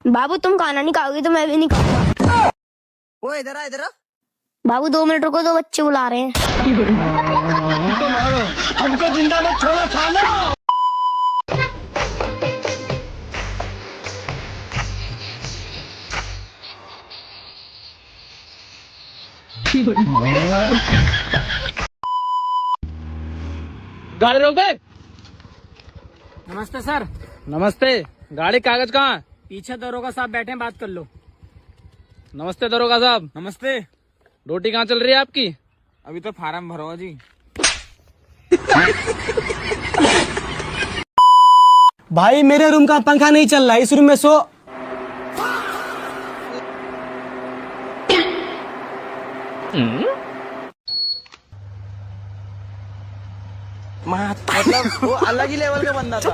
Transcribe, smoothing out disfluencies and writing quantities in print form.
बाबू तुम खाना नहीं खाओगे तो मैं भी नहीं खाऊंगा। वो इधर आ इधर आ। बाबू 2 मिनट रुको, दो बच्चे बुला रहे हैं। हमको जिंदा मत छोड़ो सालो। गाड़ी रोक दे। नमस्ते सर। नमस्ते। गाड़ी कागज कहाँ? पीछे दरोगा साहब बैठे हैं, बात कर लो। नमस्ते दरोगा साहब। नमस्ते। ड्यूटी कहाँ चल रही है आपकी? अभी तो फार्म भरो जी। भाई मेरे रूम का पंखा नहीं चल रहा है, इस रूम में सो। मतलब वो अलग ही लेवल का बंदा था।